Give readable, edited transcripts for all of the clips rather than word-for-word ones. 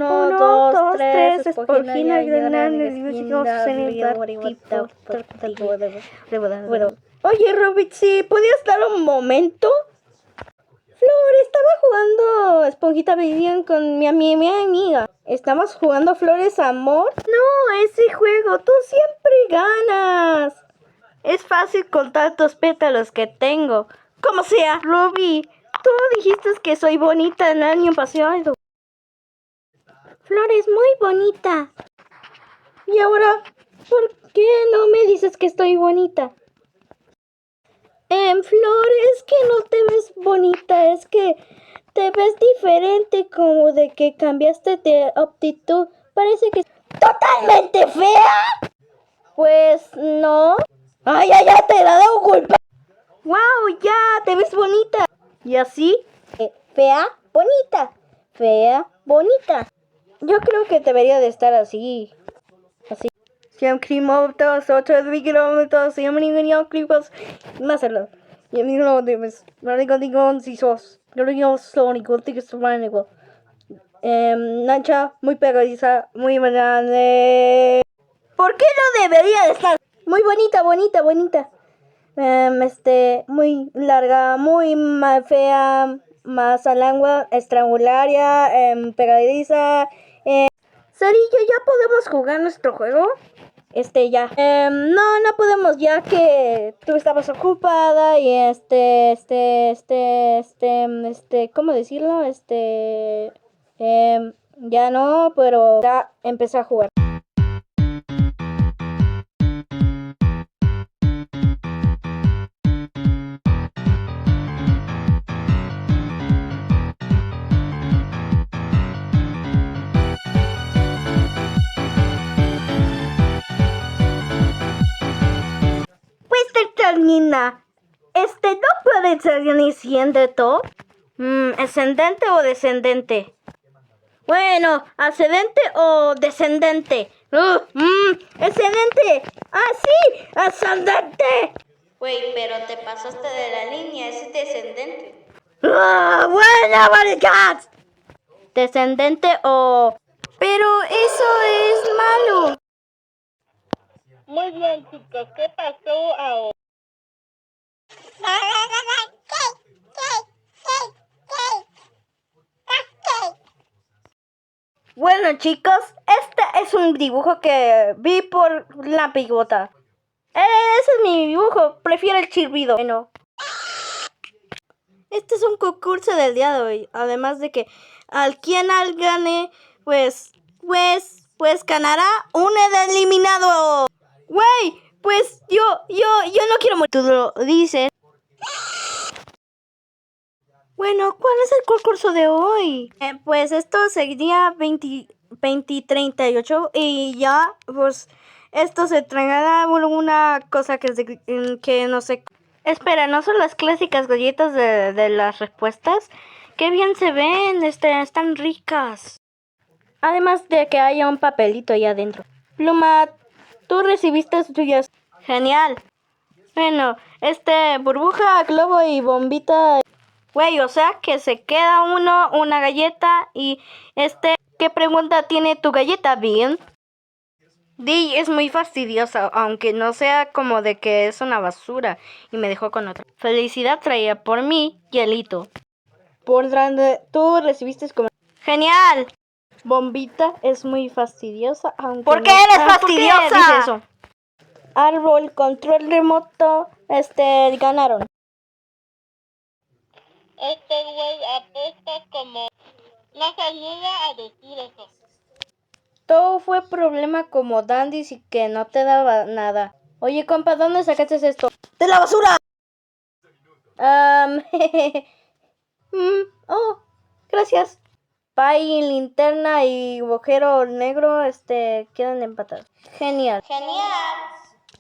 1, 2, 3, Espogina, Oye, Robit, ¿sí podías dar un momento? Flor, estaba jugando Esponjita Vivian con mi amiga. ¿Estamos jugando Flores Amor? No, ese juego, tú siempre ganas. Es fácil contar tus pétalos que tengo. Como sea, Ruby, tú dijiste que soy bonita el año pasado. Flor es muy bonita. ¿Y ahora por qué no me dices que estoy bonita? Flor, es que no te ves bonita, es que te ves diferente, como de que cambiaste de actitud. Parece que... ¡Totalmente fea! Pues no. ¡Ay, ya te la dado culpa! ¡Wow! Ya, te ves bonita. ¿Y así? Fea, bonita. Fea, bonita. Yo creo que debería de estar así. Así. Siempre motos, 8 kilómetros, siempre clipos. Más alto. Y a mí no debes. No digo si sos. Yo digo sónico, digo sónico. Nancha, muy pegadiza, muy grande. ¿Por qué no debería de estar? Muy bonita, bonita. Muy larga, muy fea, más alangua, estrangularia, pegadiza. Cerillo, ¿ya podemos jugar nuestro juego? Ya. No podemos ya que tú estabas ocupada y ¿cómo decirlo? Ya no, pero ya empecé a jugar. Pues termina. No puede ser ni siendo todo. ¿Ascendente o descendente? Bueno, ascendente o descendente. Ascendente. Ah, sí, ascendente. Güey, pero te pasaste de la línea, es descendente. Bueno, maricas. Descendente o... Pero eso es malo. Muy bien, chicos, ¿qué pasó ahora? Bueno, chicos, este es un dibujo que vi por la pigota. Ese es mi dibujo, prefiero el chirrido. Bueno, este es un concurso del día de hoy. Además de que al gane, pues ganará un eliminado. Güey, pues yo no quiero morir. Tú lo dices. Bueno, ¿cuál es el concurso de hoy? Pues esto sería 2038 y ya, pues esto se traerá una cosa que no sé. Espera, ¿no son las clásicas galletas de las respuestas? ¡Qué bien se ven! Están ricas. Además de que haya un papelito ahí adentro. Pluma, tú recibiste tuyas. Genial. Bueno, burbuja, globo y bombita. Güey, o sea que se queda una galleta y ¿qué pregunta tiene tu galleta, Bien? Di, es muy fastidiosa, aunque no sea como de que es una basura y me dejó con otra. Felicidad traía por mí, hielito. Por grande, tú recibiste como... ¡Genial! Bombita es muy fastidiosa, aunque ¿Por qué eres fastidiosa? ¿Por qué dice eso? Árbol, control remoto, ganaron. Este güey apesta como... No se niega a decir eso. Todo fue problema como Dandy y que no te daba nada. Oye, compa, ¿dónde sacaste esto? ¡De la basura! Oh, gracias. Pay, linterna y agujero negro, quedan empatados. Genial.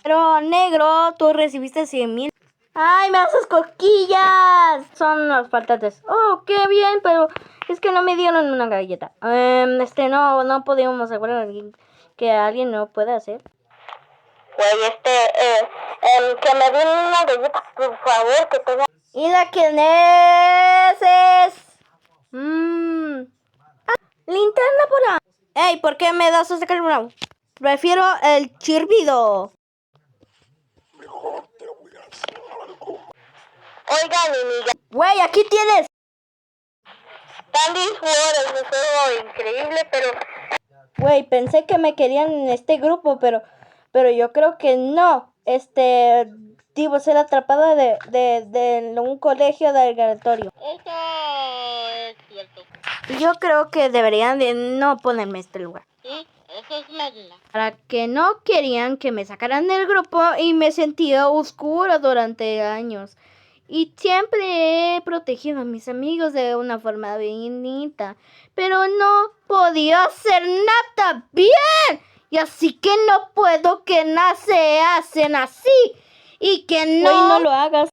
Pero negro, tú recibiste 100,000. ¡Ay, me haces cosquillas! Son los faltantes. Oh, qué bien, pero es que no me dieron una galleta. No podíamos asegurar que alguien no puede hacer. Güey, que me den una galleta, por favor, que tenga... ¿Y la quién es? Linterna polar. Ey, ¿por qué me das ese carbón? Prefiero el chirvido. Oiga, mi amiga. Güey, aquí tienes. Candy Sword es un juego increíble, pero... Güey, pensé que me querían en este grupo, pero yo creo que no. Digo, ser atrapada de un colegio de aleatorio. Eso es cierto. Yo creo que deberían de no ponerme este lugar. Sí, eso es verdad. Para que no querían que me sacaran del grupo y me sentía oscura durante años. Y siempre he protegido a mis amigos de una forma bonita, pero no podía hacer nada bien. Y así que no puedo que se hacen así. Y que no... Güey, no lo hagas.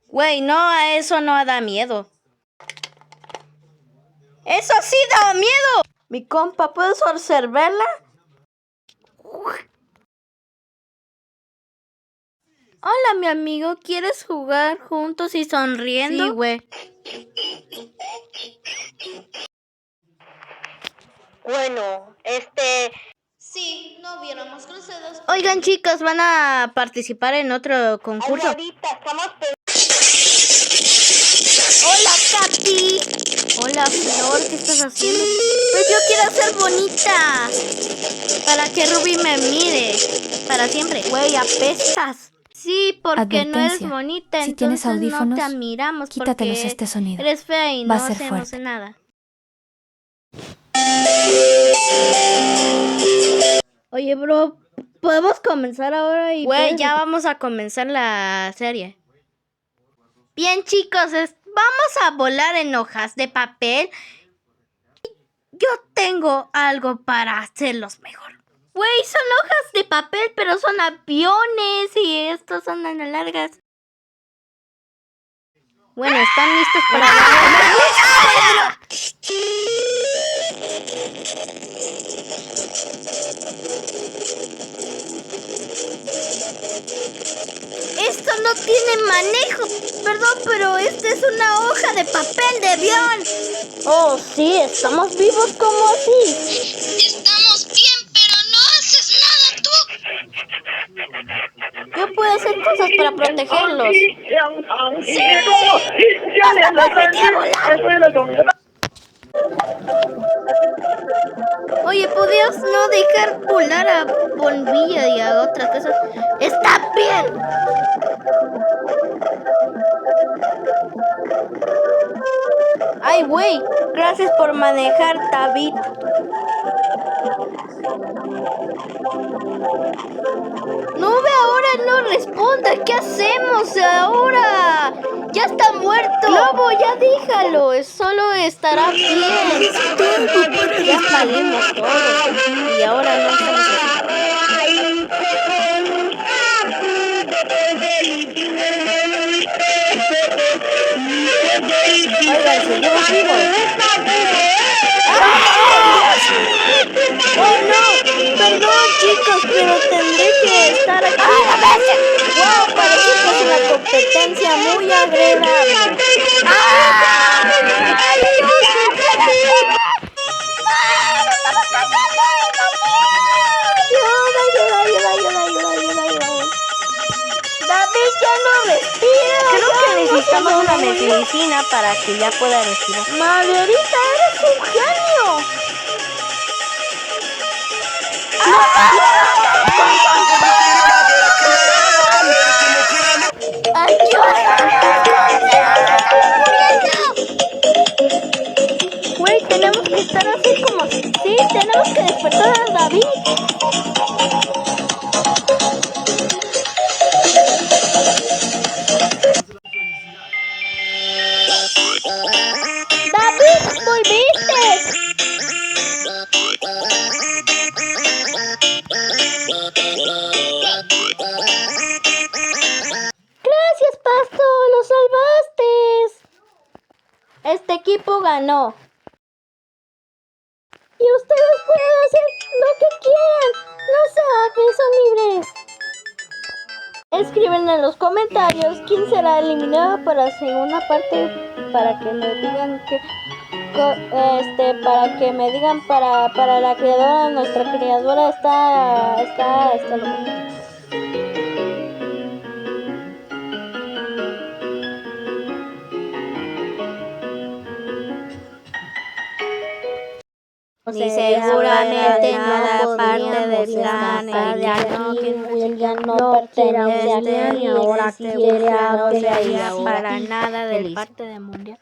Güey, no, eso no da miedo. ¡Eso sí da miedo! Mi compa, ¿puedes observarla? Hola, mi amigo, ¿quieres jugar juntos y sonriendo? Sí, güey. Bueno, Sí, no hubiéramos cruzados. Oigan, chicos, ¿van a participar en otro concurso? ahorita estamos... Hola, Katy. Hola, Flor, ¿qué estás haciendo? Pues yo quiero ser bonita. Para que Ruby me mire. Para siempre. Güey, apestas. Sí, porque no eres bonita, si entonces tienes audífonos, no te admiramos quítatelos porque este sonido. eres fea y Va no a ser hacemos fuerte. nada. Oye, bro, ¿podemos comenzar ahora? Güey, ya vamos a comenzar la serie. Bien, chicos, vamos a volar en hojas de papel. Yo tengo algo para hacerlos mejor. Güey, son hojas de papel, pero son aviones y estos son a largas. Bueno, ¿están listos para volar? Esto no tiene manejo. Perdón, pero esta es una hoja de papel de avión. Oh, sí, estamos vivos como así. Estamos bien, pero no haces nada tú. Yo puedo hacer cosas para protegerlos. Oye, ¿podrías no dejar volar a Bombilla y a otras cosas? ¡Está bien! Ay, güey, gracias por manejar, David. Nube ahora no responda. ¿Qué hacemos ahora? Ya está muerto. Lobo, ya déjalo. Solo estará bien. Ya paguemos todos. Y ahora no estamos así. Oigan, seguimos vivos. ¡Oh, no! Perdón, chicos, pero tendré que estar aquí. ¡Wow! Parece que es una competencia muy agradable. David ya no respira. Creo que necesitamos una medicina para que ya pueda respirar. Margarita, eres un genio. Güey, tenemos que estar así como... Sí, tenemos que despertar a David. ¡David, volviste! Gracias, Pasto, lo salvaste. Este equipo ganó. Y ustedes pueden hacer lo que quieran. No saben, son libres. Escriben en los comentarios quién será eliminado para la segunda parte para que me digan que para que me digan para la criadora, nuestra criadora está loca. Ni seguramente nada parte del plan de aquí. William no pertenece aquí, y ahora quiere a para nada del parte de mundial.